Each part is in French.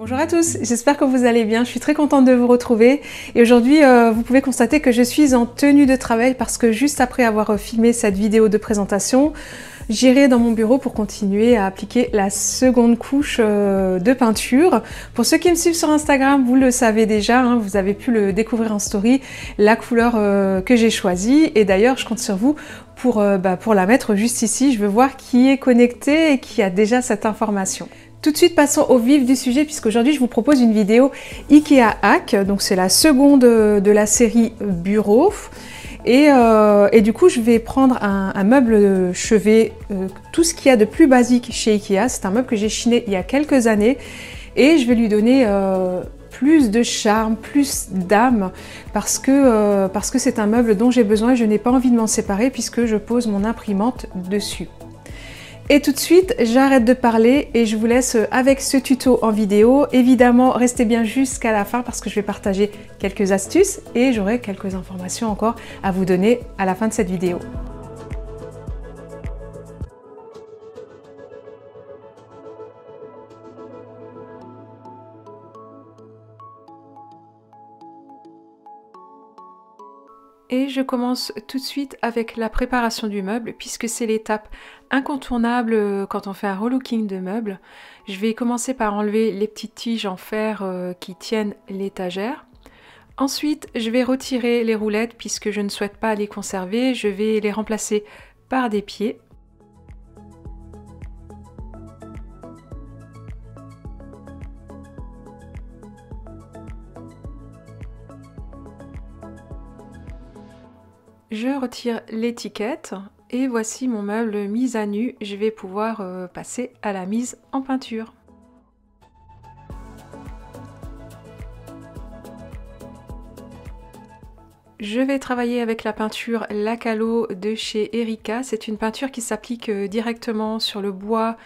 Bonjour à tous, j'espère que vous allez bien, je suis très contente de vous retrouver et aujourd'hui vous pouvez constater que je suis en tenue de travail parce que juste après avoir filmé cette vidéo de présentation, j'irai dans mon bureau pour continuer à appliquer la seconde couche de peinture. Pour ceux qui me suivent sur Instagram, vous le savez déjà, hein, vous avez pu le découvrir en story, la couleur que j'ai choisie et d'ailleurs je compte sur vous pour la mettre juste ici. Je veux voir qui est connecté et qui a déjà cette information. Tout de suite, passons au vif du sujet puisqu'aujourd'hui je vous propose une vidéo IKEA Hack, donc c'est la seconde de la série bureau. Et du coup, je vais prendre un meuble chevet, tout ce qu'il y a de plus basique chez IKEA. C'est un meuble que j'ai chiné il y a quelques années et je vais lui donner plus de charme, plus d'âme parce que c'est un meuble dont j'ai besoin et je n'ai pas envie de m'en séparer puisque je pose mon imprimante dessus. Et tout de suite, j'arrête de parler et je vous laisse avec ce tuto en vidéo. Évidemment, restez bien jusqu'à la fin parce que je vais partager quelques astuces et j'aurai quelques informations encore à vous donner à la fin de cette vidéo. Et je commence tout de suite avec la préparation du meuble puisque c'est l'étape incontournable quand on fait un relooking de meubles. Je vais commencer par enlever les petites tiges en fer qui tiennent l'étagère. Ensuite, je vais retirer les roulettes puisque je ne souhaite pas les conserver. Je vais les remplacer par des pieds. Je retire l'étiquette et voici mon meuble mis à nu. Je vais pouvoir passer à la mise en peinture. Je vais travailler avec la peinture Lacalo de chez Erika. C'est une peinture qui s'applique directement sur le bois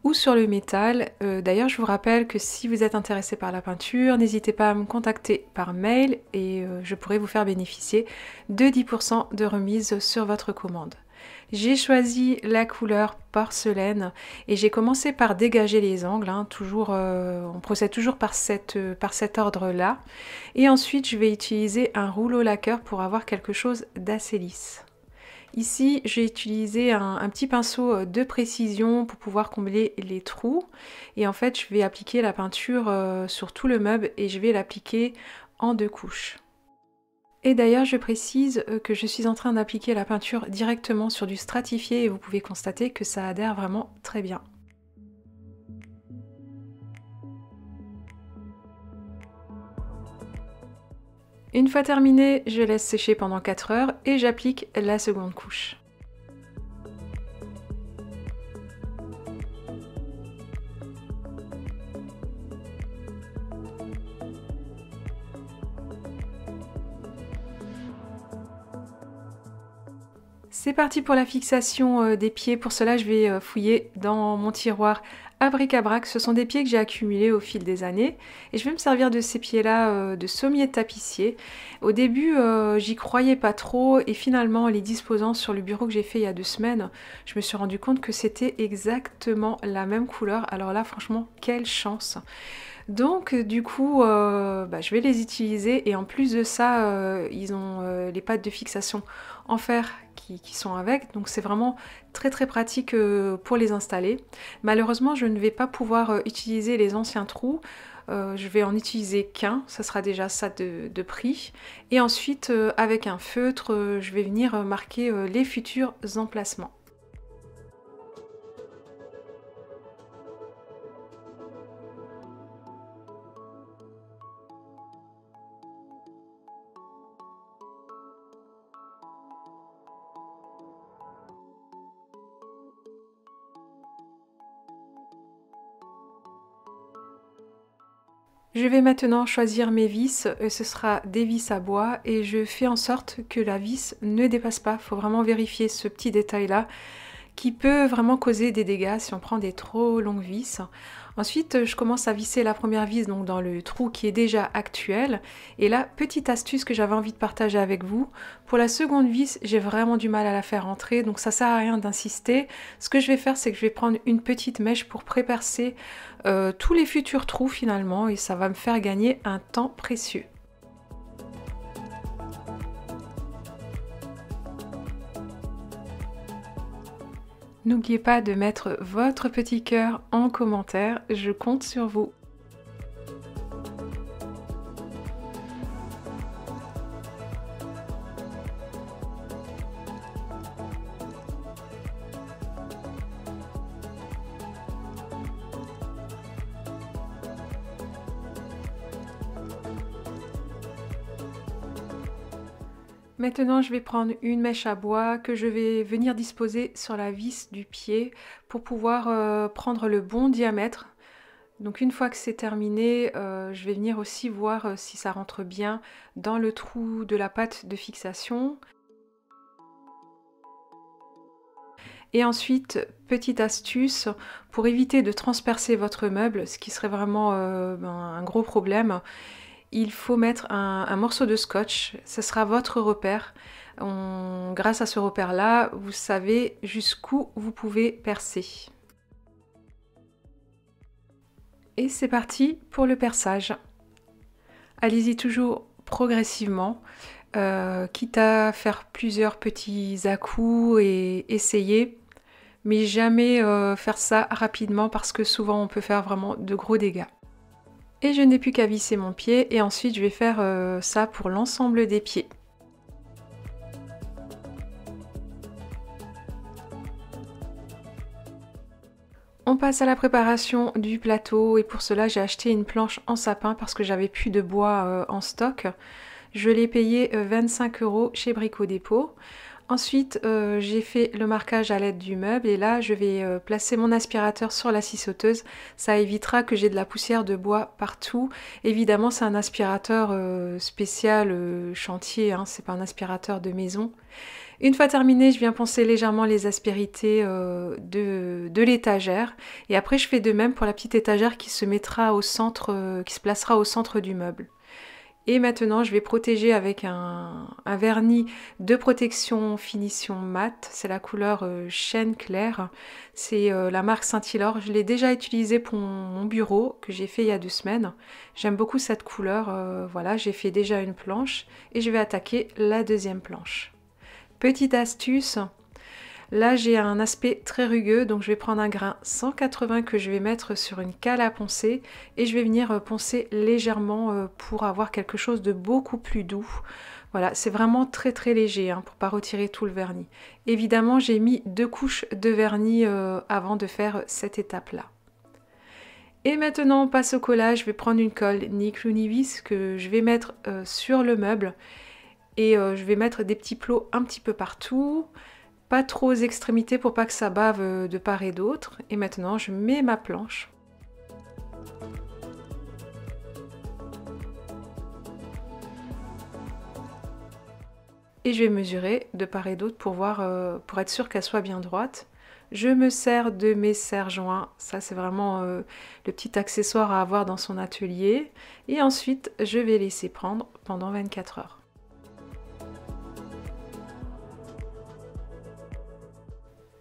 ou sur le métal. D'ailleurs, je vous rappelle que si vous êtes intéressé par la peinture, n'hésitez pas à me contacter par mail et je pourrai vous faire bénéficier de 10% de remise sur votre commande. J'ai choisi la couleur porcelaine et j'ai commencé par dégager les angles, hein, on procède toujours par cet ordre-là. Et ensuite, je vais utiliser un rouleau lacqueur pour avoir quelque chose d'assez lisse. Ici, j'ai utilisé un petit pinceau de précision pour pouvoir combler les trous. Et en fait, je vais appliquer la peinture sur tout le meuble et je vais l'appliquer en 2 couches. Et d'ailleurs, je précise que je suis en train d'appliquer la peinture directement sur du stratifié et vous pouvez constater que ça adhère vraiment très bien. Une fois terminé, je laisse sécher pendant 4 heures et j'applique la seconde couche. C'est parti pour la fixation des pieds. Pour cela, je vais fouiller dans mon tiroir à bric-à-brac. Ce sont des pieds que j'ai accumulés au fil des années. Et je vais me servir de ces pieds-là de sommier de tapissier. Au début, j'y croyais pas trop. Et finalement, les disposant sur le bureau que j'ai fait il y a 2 semaines, je me suis rendu compte que c'était exactement la même couleur. Alors là, franchement, quelle chance! Donc du coup, je vais les utiliser et en plus de ça, ils ont les pattes de fixation en fer qui sont avec, donc c'est vraiment très très pratique pour les installer. Malheureusement, je ne vais pas pouvoir utiliser les anciens trous, je vais en utiliser qu'un, ça sera déjà ça de prix. Et ensuite, avec un feutre, je vais venir marquer les futurs emplacements. Je vais maintenant choisir mes vis, ce sera des vis à bois et je fais en sorte que la vis ne dépasse pas. Il faut vraiment vérifier ce petit détail là qui peut vraiment causer des dégâts si on prend des trop longues vis. Ensuite, je commence à visser la première vis donc dans le trou qui est déjà actuel. Et là, petite astuce que j'avais envie de partager avec vous. Pour la seconde vis, j'ai vraiment du mal à la faire entrer, donc ça sert à rien d'insister. Ce que je vais faire, c'est que je vais prendre une petite mèche pour prépercer tous les futurs trous finalement, et ça va me faire gagner un temps précieux. N'oubliez pas de mettre votre petit cœur en commentaire, je compte sur vous. Maintenant, je vais prendre une mèche à bois que je vais venir disposer sur la vis du pied pour pouvoir prendre le bon diamètre. Donc une fois que c'est terminé, je vais venir aussi voir si ça rentre bien dans le trou de la patte de fixation. Et ensuite, petite astuce, pour éviter de transpercer votre meuble, ce qui serait vraiment un gros problème, il faut mettre un morceau de scotch, ce sera votre repère. Grâce à ce repère-là, vous savez jusqu'où vous pouvez percer. Et c'est parti pour le perçage. Allez-y toujours progressivement, quitte à faire plusieurs petits à-coups et essayer, mais jamais faire ça rapidement parce que souvent on peut faire vraiment de gros dégâts. Et je n'ai plus qu'à visser mon pied et ensuite je vais faire ça pour l'ensemble des pieds. On passe à la préparation du plateau et pour cela j'ai acheté une planche en sapin parce que j'avais plus de bois en stock. Je l'ai payé 25 € chez Brico Dépôt. Ensuite, j'ai fait le marquage à l'aide du meuble et là, je vais placer mon aspirateur sur la scie sauteuse. Ça évitera que j'ai de la poussière de bois partout. Évidemment, c'est un aspirateur spécial chantier, hein, c'est pas un aspirateur de maison. Une fois terminé, je viens poncer légèrement les aspérités de l'étagère. Et après, je fais de même pour la petite étagère qui se mettra au centre, qui se placera au centre du meuble. Et maintenant, je vais protéger avec un vernis de protection finition mat. C'est la couleur chêne clair. C'est la marque Saint-Hilor. Je l'ai déjà utilisé pour mon bureau que j'ai fait il y a 2 semaines. J'aime beaucoup cette couleur. Voilà, j'ai fait déjà une planche et je vais attaquer la deuxième planche. Petite astuce. Là, j'ai un aspect très rugueux, donc je vais prendre un grain 180 que je vais mettre sur une cale à poncer et je vais venir poncer légèrement pour avoir quelque chose de beaucoup plus doux. Voilà, c'est vraiment très très léger hein, pour pas retirer tout le vernis. Évidemment, j'ai mis 2 couches de vernis avant de faire cette étape-là. Et maintenant, on passe au collage. Je vais prendre une colle ni clou ni vis que je vais mettre sur le meuble et je vais mettre des petits plots un petit peu partout. Pas trop aux extrémités pour pas que ça bave de part et d'autre. Et maintenant, je mets ma planche. Et je vais mesurer de part et d'autre pour voir, pour être sûre qu'elle soit bien droite. Je me sers de mes serre-joints. Ça, c'est vraiment le petit accessoire à avoir dans son atelier. Et ensuite, je vais laisser prendre pendant 24 heures.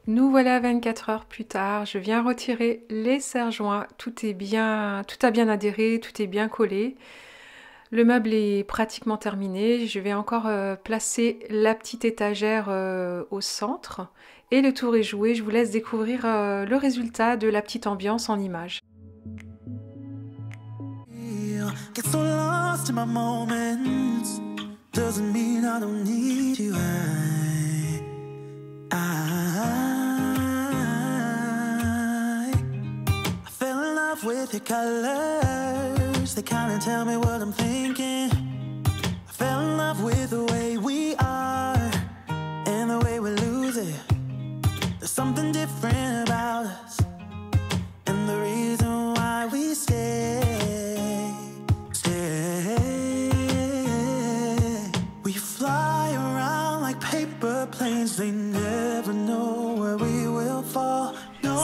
Nous voilà 24 heures plus tard, je viens retirer les serre-joints, tout a bien adhéré, tout est bien collé. Le meuble est pratiquement terminé, je vais encore placer la petite étagère au centre et le tour est joué. Je vous laisse découvrir le résultat de la petite ambiance en images. With your colors, they kinda tell me what I'm thinking. I fell in love with the way we are and the way we lose it. There's something different about us and the reason why we stay. We fly around like paper planes, they never know where we will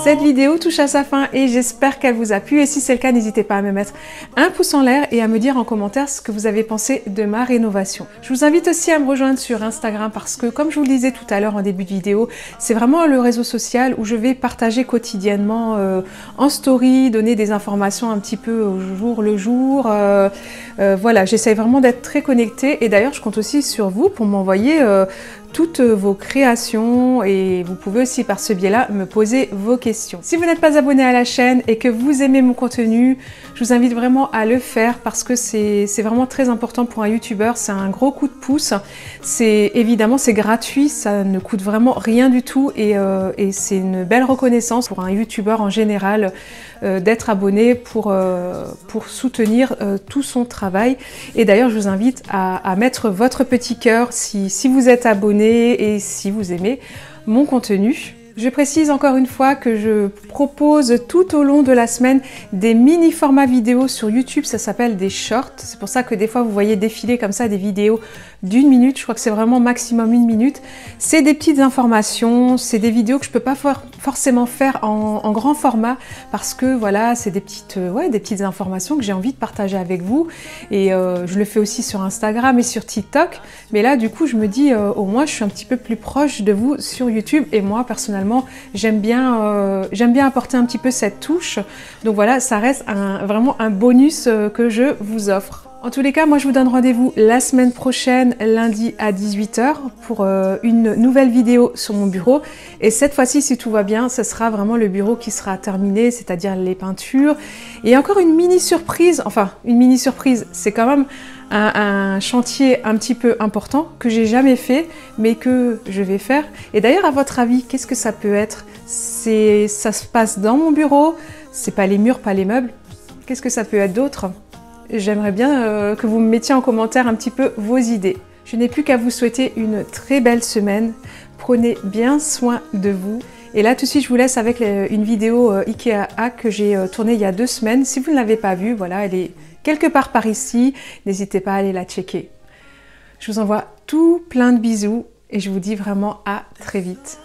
Cette vidéo touche à sa fin et j'espère qu'elle vous a plu. Et si c'est le cas, n'hésitez pas à me mettre un pouce en l'air et à me dire en commentaire ce que vous avez pensé de ma rénovation. Je vous invite aussi à me rejoindre sur Instagram parce que, comme je vous le disais tout à l'heure en début de vidéo, c'est vraiment le réseau social où je vais partager quotidiennement en story, donner des informations un petit peu au jour le jour. Voilà, j'essaie vraiment d'être très connectée et d'ailleurs je compte aussi sur vous pour m'envoyer toutes vos créations et vous pouvez aussi par ce biais-là me poser vos questions. Si vous n'êtes pas abonné à la chaîne et que vous aimez mon contenu, je vous invite vraiment à le faire parce que c'est vraiment très important pour un youtubeur, c'est un gros coup de pouce. Évidemment c'est gratuit, ça ne coûte vraiment rien du tout et c'est une belle reconnaissance pour un youtubeur en général d'être abonné pour soutenir tout son travail. Et d'ailleurs je vous invite à mettre votre petit cœur si vous êtes abonné et si vous aimez mon contenu. Je précise encore une fois que je propose tout au long de la semaine des mini formats vidéo sur YouTube, ça s'appelle des shorts. C'est pour ça que des fois vous voyez défiler comme ça des vidéos d'1 minute, je crois que c'est vraiment maximum 1 minute. C'est des petites informations, c'est des vidéos que je peux pas forcément faire en grand format parce que voilà, c'est des petites informations que j'ai envie de partager avec vous et je le fais aussi sur Instagram et sur TikTok. Mais là du coup je me dis au moins je suis un petit peu plus proche de vous sur YouTube et moi personnellement j'aime bien apporter un petit peu cette touche. Donc voilà, ça reste vraiment un bonus que je vous offre. En tous les cas, moi je vous donne rendez-vous la semaine prochaine, lundi à 18 h pour une nouvelle vidéo sur mon bureau. Et cette fois-ci, si tout va bien, ce sera vraiment le bureau qui sera terminé, c'est-à-dire les peintures. Et encore une mini surprise, enfin une mini surprise, c'est quand même un chantier un petit peu important que j'ai jamais fait, mais que je vais faire. Et d'ailleurs, à votre avis, qu'est-ce que ça peut être? Ça se passe dans mon bureau, c'est pas les murs, pas les meubles. Qu'est-ce que ça peut être d'autre? J'aimerais bien que vous me mettiez en commentaire un petit peu vos idées. Je n'ai plus qu'à vous souhaiter une très belle semaine. Prenez bien soin de vous. Et là, tout de suite, je vous laisse avec une vidéo IKEA Hack que j'ai tournée il y a 2 semaines. Si vous ne l'avez pas vue, voilà, elle est quelque part par ici. N'hésitez pas à aller la checker. Je vous envoie tout plein de bisous et je vous dis vraiment à très vite.